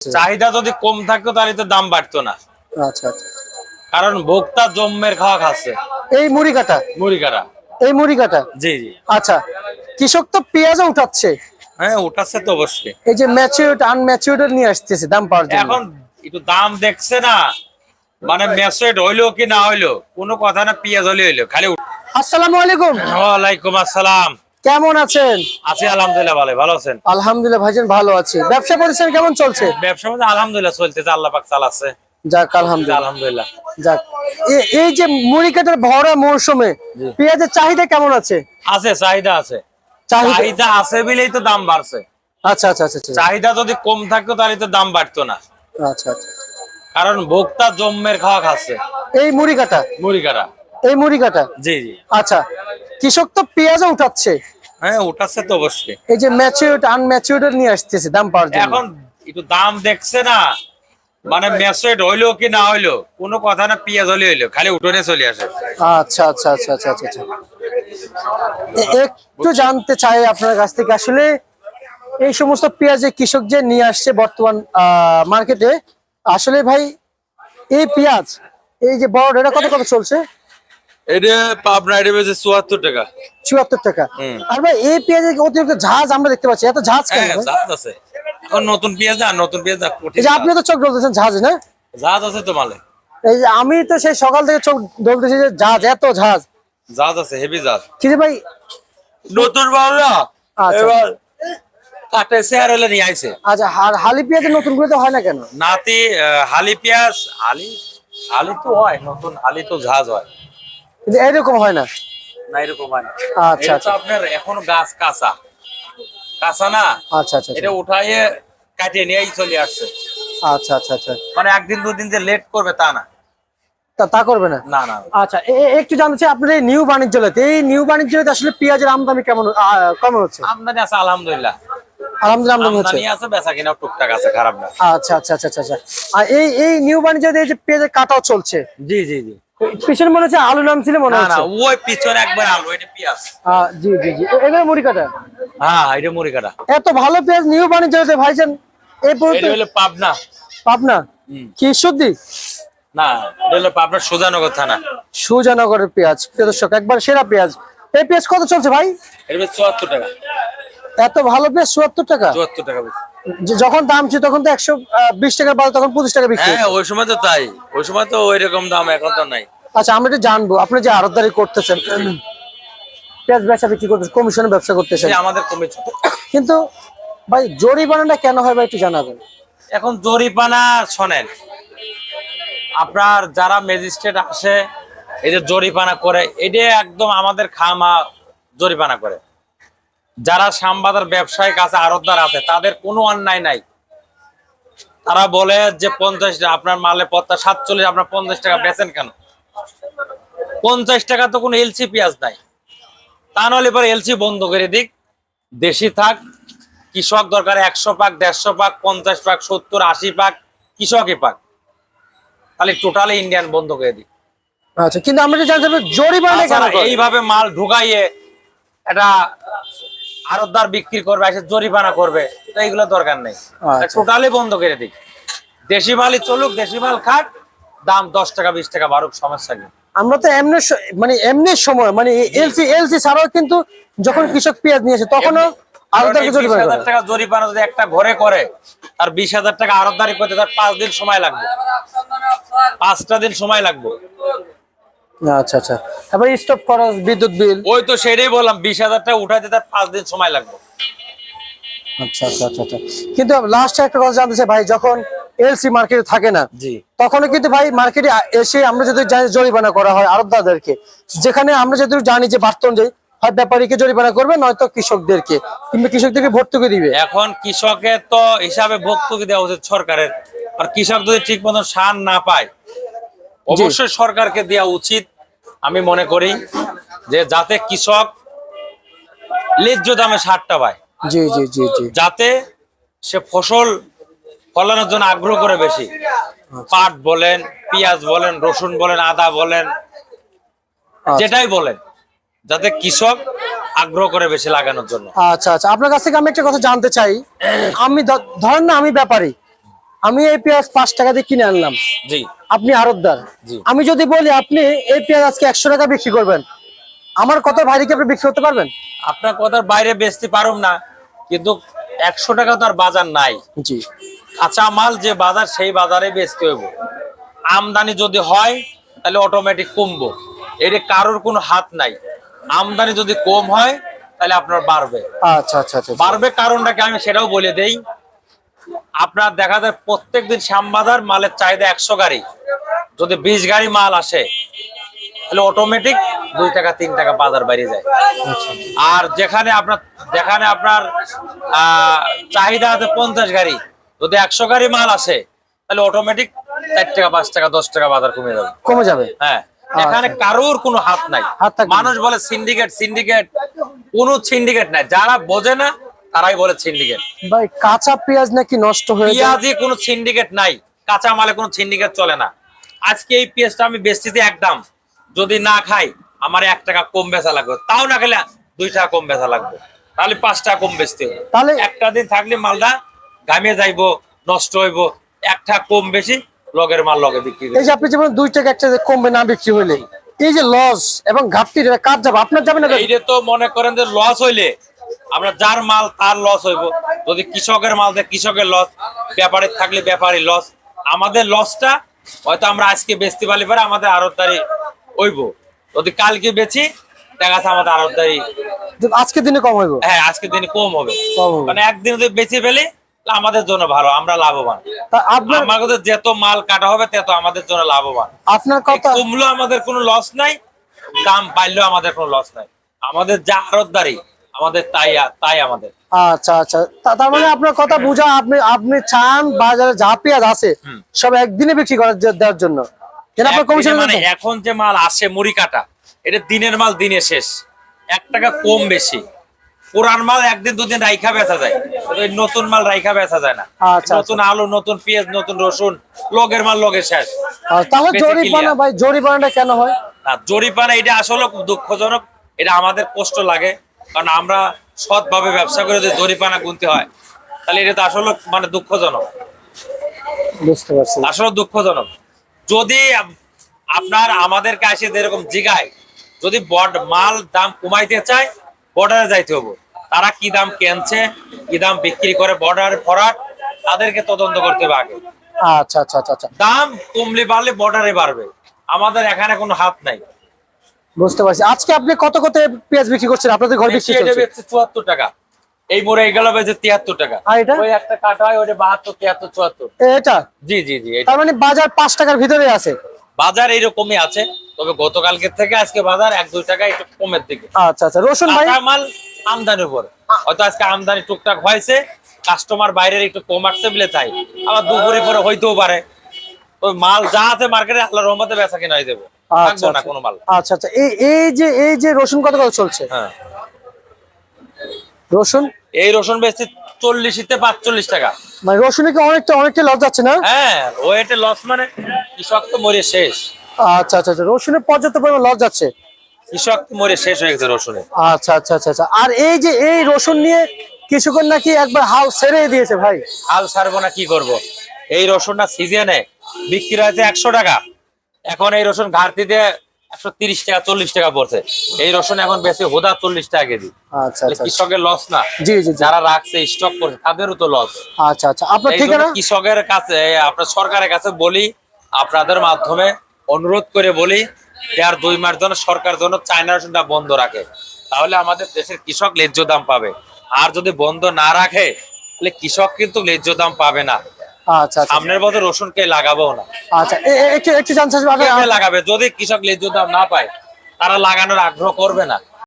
চাহিদা যদি কম থাকতো তাহলে তো দাম বাড়তো না। আচ্ছা আচ্ছা। কারণ ভোক্তা জম্মের খাওয়া খাচ্ছে এই মুড়ি কাটা এই মুড়ি কাটা জি জি। আচ্ছা, কৃষক তো পেঁয়াজও উঠাচ্ছে। হ্যাঁ উঠাচ্ছে তো অবশ্যই। এই যে ম্যাচিউরড আনম্যাচিউরড নিয়ে আসতেছে দাম পাওয়ার জন্য। এখন একটু দাম দেখছে না, মানে ম্যাচুরড হইলো কি না হইলো কোনো কথা না, পেঁয়াজ হলে হইলো খালি। আসসালামু আলাইকুম। ওয়ালাইকুম আসসালাম। কেমন আছেন? আছি আলহামদুলিল্লাহ, ভালো আছেন? আলহামদুলিল্লাহ ভাইজান ভালো আছি। ব্যবসা প্রতিষ্ঠান কেমন চলছে? ব্যবসা মধ্যে আলহামদুলিল্লাহ চলতেছে, আল্লাহ পাক চালাচ্ছে। যাক আলহামদুলিল্লাহ। আলহামদুলিল্লাহ। যাক, এই যে মুড়ি কাটার ভরা মৌসুমে পেঁয়াজের চাহিদা কেমন আছে? আছে, চাহিদা আছে। চাহিদা আছে বলেই তো দাম বাড়ছে। আচ্ছা আচ্ছা আচ্ছা। চাহিদা যদি কম থাকতো তাহলে তো দাম বাড়তো না। আচ্ছা আচ্ছা। কারণ ভোক্তা জম্মের খাওয়া খাচ্ছে এই মুড়ি কাটা এই মুড়ি কাটা জি জি। আচ্ছা, কৃষক তো পেঁয়াজও উঠাচ্ছে। হ্যাঁ উঠাচ্ছে তো অবশ্যই। এই যে ম্যাচিউরড আনম্যাচিউরড নিয়ে আসতেছে দাম পাওয়ার জন্য। এখন একটু দাম দেখছে না, মানে ম্যাচুরড হইলো কি না হইলো কোনো কথা না, পেঁয়াজ হলে হইলো খালি উঠোনে চলে আসে। আচ্ছা আচ্ছা আচ্ছা আচ্ছা আচ্ছা। একটু জানতে চাই আপনার কাছ থেকে, আসলে এই সমস্ত পেঁয়াজ যে কৃষক যে নিয়ে আসছে বর্তমান মার্কেটে, আসলে ভাই এই পেঁয়াজ এই যে বড় এটা কত কত চলছে? এটা পাবনা এটা বেজে 74 টাকা। 74 টাকা। আর ভাই এই পেঁয়াজের অতিরিক্ত ঝাঁজ আমরা দেখতে পাচ্ছি, এত ঝাঁজ কেন? হ্যাঁ ঝাঁজ আছে, এখন নতুন পেঁয়াজ না, নতুন পেঁয়াজ না। এই যে আপনি তো চোখ ডলতেছেন ঝাঁজ, না? ঝাঁজ আছে তো মালে। এই যে আমি তো সেই সকাল থেকে চোখ ডলতেছি যে ঝাঁজ, এত ঝাঁজ। ঝাঁজ আছে, হেভি ঝাঁজ। কি রে ভাই নতুন বাংলা এবার কাটে শেয়ার হলে নিয়ে আইছে। আচ্ছা, আর হালি পেঁয়াজের নতুন করে তো হয় না কেন? নাতি হালি পেঁয়াজ হালি তো হয়, নতুন হালি তো ঝাঁজ হয়, কিন্তু এরকম হয় না। না এরকম হয় না। আচ্ছা আচ্ছা। আপনার এখনো গাছ কাঁচা কাঁচা না। আচ্ছা আচ্ছা। এটা উঠাইয়ে কাটিয়ে নিয়েই চলে আসছে। আচ্ছা আচ্ছা আচ্ছা। মানে একদিন দুদিন যে লেট করবে তা না। তা করবে না? না না। আচ্ছা, একটু জানতে চাই আপনার এই নিউ বাণিজ্যালয়তে, আসলে পেঁয়াজের আমদানি কেমন হচ্ছে? আমদানি আছে আলহামদুলিল্লাহ। আমদানি হচ্ছে, আমদানি আছে, বেচা কিনা টুকটাক আছে, খারাপ না। আচ্ছা আচ্ছা আচ্ছা আচ্ছা। আর এই নিউ বাণিজ্যালয়ে এই যে পেঁয়াজের কাটাও চলছে। জি জি জি। পিছনে মনে হচ্ছে আলু নাম ছিল, মনে না না, হচ্ছে। ওই পিছনে একবার আলু, এটা পেঁয়াজ। জি জি জি। এবার মুড়ি কাটা। হ্যাঁ এটা মুড়ি কাটা। এত ভালো পেঁয়াজ নিউ বাণিজ্যালয়তে ভাইজান, এটা হলো পাবনা। পাবনা কি সত্যি? না এটা হলো পাবনা সুজানগর থানা। সুজানগরের পেঁয়াজ, প্রিয় দর্শক, একবার সেরা পেঁয়াজ। এই পেঁয়াজ কত চলছে ভাই? এটা 74 টাকা। এত ভালো পেঁয়াজ 74 টাকা? 74 টাকা। যখন দাম ছিল তখন তো 120 টাকা বাজার, তখন 25 টাকা বিক্রি। হ্যাঁ ওই সময় তো তাই, ওই সময় তো ওই রকম দাম, এখন তো নাই। আচ্ছা, আমরা একটু জানবো, আপনি যে আড়তদারি করতেছেন, পেঁয়াজ বেচা বিক্রি করতেছেন, কমিশনে ব্যবসা করতেছেন, আমাদের কমিটি। কিন্তু ভাই জরিমানাটা কেন হয় ভাই একটু জানাবেন? এখন জরিমানা শোনেন, আপনার যারা ম্যাজিস্ট্রেট আসে এই যে জরিমানা করে, এটা একদম আমাদের খামা জরিমানা করে। যারা শ্যামবাজার ব্যবসায়িক আছে, আড়তদার আছে, তাদের কোনো অন্যায় নাই। তারা বলে যে 50 আপনার মালে পত্তা 47, আপনার 50 টাকা বেচেন কেন? 50 টাকা তো কোনো এলসি পেঁয়াজ নাই। তা নাহলে পরে এলসি বন্ধ করে দিক, দেশি থাক। কৃষক দরকার 100 পাক, 150 পাক, 50 পাক, 70, 80 পাক, কৃষকই পাক, তাহলে টোটালি ইন্ডিয়ান বন্ধ করে দিক। আচ্ছা, কিন্তু আমরা জানতে চাই জরিমানা কেন করে? এইভাবে মাল ঢুকাইয়ে এটা আড়তদার বিক্রি করবে, এসে জরিমানা করবে, তো এইগুলো দরকার নেই। টোটালি বন্ধ করে দিক, দেশি মালই চলুক, দেশি মাল খাক, দাম 10 টাকা 20 টাকা বাড়ুক, সমস্যা নেই। আমরা তো এমনি সময় মানে এলসি ছাড়াও কিন্তু যখন কৃষক পেঁয়াজ নিয়ে আসে তখনও আড়তদারকে জরিমানা করে। 20,000 টাকা জরিমানা যদি একটা ঘরে করে, আর 20,000 টাকা আড়তদারি করতে তার 5 দিন সময় লাগবে, 5টা দিন সময় লাগবে। আচ্ছা আচ্ছা। এবার স্টপ খরচ, বিদ্যুৎ বিল, ওই তো সেটাই বললাম, 20,000 টাকা উঠাইতে তার 5 দিন সময় লাগবে। আচ্ছা আচ্ছা আচ্ছা আচ্ছা। কিন্তু লাস্টে একটা কথা জানতে চাই ভাই, যখন এলসি মার্কেটে থাকে না, জি, তখন কিন্তু ভাই মার্কেটে এসে আমরা যদি জানি জরিমানা করা হয় আড়তদারদেরকে, যেখানে আমরা যদি জানি যে বার্তন যে হয় ব্যাপারীকে জরিমানা করবে, নয়তো কৃষকদেরকে, কিংবা কৃষকদেরকে ভর্তুকি দিবে। এখন কৃষকের তো হিসাবে ভর্তুকি দেওয়া উচিত সরকারের। আর কৃষক যদি ঠিক মতন সার না পায়, অবশ্যই সরকারকে দেওয়া উচিত। আমি মনে করি যে যাতে কৃষক ন্যায্য দামে সারটা পায়, জি জি জি জি, যাতে সে ফসল ফলানোর জন্য আগ্রহ করে বেশি। পাট বলেন, পেঁয়াজ বলেন, রসুন বলেন, আদা বলেন, যেটাই বলেন, যাতে কৃষক আগ্রহ করে বেশি লাগানোর জন্য। আচ্ছা আচ্ছা। আপনার কাছ থেকে আমি একটা কথা জানতে চাই, আমি ধরেন না আমি ব্যাপারী, আমি এই পেঁয়াজ 5 টাকা দিয়ে কিনে আনলাম, জি আপনি আড়তদার, জি। আমি যদি বলি আপনি এই পেঁয়াজ আজকে 100 টাকা বিক্রি করবেন, আমার কত ভাইরে কি আপনি বিক্রি করতে পারবেন? আপনার কথার বাইরে বেচতে পারুম না, কিন্তু 100 টাকা তো আর বাজার নাই। জি কাঁচা মাল যে বাজার সেই বাজারে বেচতে হইব। আমদানি যদি হয় তাহলে অটোমেটিক কমবো, এর কারোর কোনো হাত নাই। আমদানি যদি কম হয় তাহলে আপনার বাড়বে। আচ্ছা আচ্ছা আচ্ছা। বাড়বে কারণটাকে আমি সেটাও বলে দেই। আপনার দেখা যায় প্রত্যেকদিন শ্যামবাজার মালের চাহিদা 100 গাড়ি, যদি 20 গাড়ি মাল আসে তাহলে অটোমেটিক 2 টাকা 3 টাকা বাজার বাইরে যায়। আর যেখানে আপনার চাহিদা আছে 50 গাড়ি, যদি 100 গাড়ি মাল আসে তাহলে অটোমেটিক 4 টাকা 5 টাকা 10 টাকা বাজার কমে যাবে। হ্যাঁ, এখানে কারোর কোনো হাত নাই। হাত থাকবে না। মানুষ বলে সিন্ডিকেট সিন্ডিকেট, কোনো সিন্ডিকেট নাই। যারা বোঝে না তারাই বলে সিন্ডিকেট। ভাই কাঁচা পেঁয়াজ নাকি নষ্ট হয়ে যায়? পেঁয়াজে কোনো সিন্ডিকেট নাই, কাঁচা মালে কোনো সিন্ডিকেট চলে না। আজকে এই পেঁয়াজটা আমি বেচতেছি একদম, যদি না খাই আমার 1 টাকা কম বেচা লাগবে, তাও না খেলে 2 টাকা কম বেচা লাগবে, তাহলে 5 টাকা কম বেচতে হবে। তাহলে একটা দিন থাকলে মালটা ঘামে যাইবো, নষ্ট হইব, 1 টাকা কম বেশি লগের মাল লগে বিক্রি এই যে আপনি যেমন 2 টাকা একটা যে কমবে না বিক্রি হইলে, এই যে লস এবং ঘাটতি, এটা কাজ যাবে, আপনার যাবে না? এইটা তো মনে করেন যে লস হইলে আমরা যার মাল তার লস হইব, যদি কৃষকের মাল দেয় কৃষকের লস, ব্যাপারীর থাকলে ব্যাপারী লস। আমাদের লসটা হয়তো আমরা আজকে বেচতে পারলে পরে আমাদের আড়তদারি হইব, যদি কালকে বেচি দেখা যাচ্ছে আমাদের আড়তদারি আজকের দিনে কম হইব। হ্যাঁ আজকে দিনে কম হবে, কম হবে। মানে একদিন যদি বেচে ফেলি তাহলে আমাদের জন্য ভালো, আমরা লাভবান। তা আপনার আমাদের যত মাল কাটা হবে তত আমাদের জন্য লাভবান। আপনার কথা কমলেও আমাদের কোনো লস নাই, দাম বাড়লেও আমাদের কোনো লস নাই। আমাদের যা আড়তদারি আমাদের তাই আমাদের। আচ্ছা আচ্ছা, তার মানে আপনার কথা বুঝা, আপনি চান বাজারে যা পেঁয়াজ আছে সব একদিনে বিক্রি দেওয়ার জন্য, যেন আপনার কমিশন। মানে এখন যে মাল আসে মুড়ি কাটা, এটা দিনের মাল দিনে শেষ, 1 টাকা কম বেশি। পুরান মাল একদিন দুদিন রাইখা বেচা যায়, নতুন মাল রাইখা বেচা যায় না। আচ্ছা, নতুন আলু, নতুন পেঁয়াজ, নতুন রসুন, লগের মাল লগে শেষ। তাহলে বেশি জরিমানা, clear। ভাই জরিমানাটা কেন হয়? না, জরিপানা এটা আসলে খুব দুঃখজনক, এটা আমাদের কষ্ট লাগে, কারণ আমরা সৎভাবে ব্যবসা করে যদি জরিপানা গুনতে হয় তাহলে এটা তো আসলে মানে দুঃখজনক, বুঝতে পারছি। আসলে দুঃখজনক। যদি আপনার আমাদের কাছে যেরকম জিগায়, যদি মাল দাম কমাইতে চায় বর্ডারে যাইতে হবে, তারা কি দাম কেনছে কি দাম বিক্রি করে বর্ডারে ফরাট, তাদেরকে তদন্ত করতে হবে আগে। আচ্ছা আচ্ছা আচ্ছা আচ্ছা, দাম কমলে বাড়লে বর্ডারে বাড়বে, আমাদের এখানে কোনো হাত নাই। বুঝতে পারছি। আজকে আপনি কত কত পেঁয়াজ বিক্রি করছেন আপনাদের ঘর বিক্রি এটা করছেন? বেচছে 74 টাকা, এই মোড়ে এগুলো বেচে 73 টাকা। আর এটা? ওই একটা কাটা হয় ওটা 72 73 74। এটা জি জি জি, তার মানে বাজার 5 টাকার ভিতরে আছে। বাজার এইরকমই আছে, তবে গতকালকে থেকে আজকে বাজার 1-2 টাকা একটু কমের দিকে। আচ্ছা আচ্ছা, রসুন ভাই কাঁচা মাল আমদানির উপর, হয়তো আজকে আমদানি টুকটাক হয়েছে, কাস্টমার বাইরের একটু কম আসছে বলে তাই, আবার দুপুরে পরে হইতেও পারে। ওই মাল যা আছে মার্কেটে আল্লাহর রহমতে বেচা কিনা হয়ে যাবে, আচ্ছা থাকবো না কোনো মাল। আচ্ছা আচ্ছা, এই যে রসুন কত কত চলছে? হ্যাঁ, রসুন এই রসুন বেচছে 40-তে 45 টাকা। মানে রসুনে কি অনেকটা লস যাচ্ছে না? হ্যাঁ, ওয়েটে লস মানে কৃষক তো মরে শেষ, আচ্ছা আচ্ছা আচ্ছা, রসুনে পর্যাপ্ত পরিমাণ লস যাচ্ছে, কৃষক তো মরে শেষ হয়ে গেছে রসুনে। আচ্ছা আচ্ছা আচ্ছা আচ্ছা। আর এই যে এই রসুন নিয়ে কিছুক্ষণ নাকি একবার হাল ছেড়ে দিয়েছে ভাই। হাল ছাড়বো না, কি করব? এই রসুনটা সিজনে বিক্রি হয়েছে 100 টাকা, এখন এই রসুন ঘাটতিতে 130 টাকা 40 টাকা পড়ছে। এই রসুন এখন বেশি হোদা 40 টাকা কেজি। আচ্ছা তাহলে আচ্ছা কৃষকের লস না? জি জি জি। যারা রাখছে স্টক করছে তাদেরও তো লস। আচ্ছা আচ্ছা, আপনার এই জন্য ঠিকানা? কৃষকের কাছে, আপনার সরকারের কাছে বলি, আপনাদের মাধ্যমে অনুরোধ করে বলি, আর 2 মাস জন্য সরকার জন্য চায়না রসুনটা বন্ধ রাখে, তাহলে আমাদের দেশের কৃষক ন্যায্য দাম পাবে। আর যদি বন্ধ না রাখে তাহলে কৃষক কিন্তু ন্যায্য দাম পাবে না। আচ্ছা আচ্ছা সামনের বছর রসুন কে লাগাবো না, আচ্ছা, একটু জানতে চাচ্ছি কে লাগাবে? যদি কৃষক ন্যায্য দাম না পায় তারা লাগানোর আগ্রহ করবে না।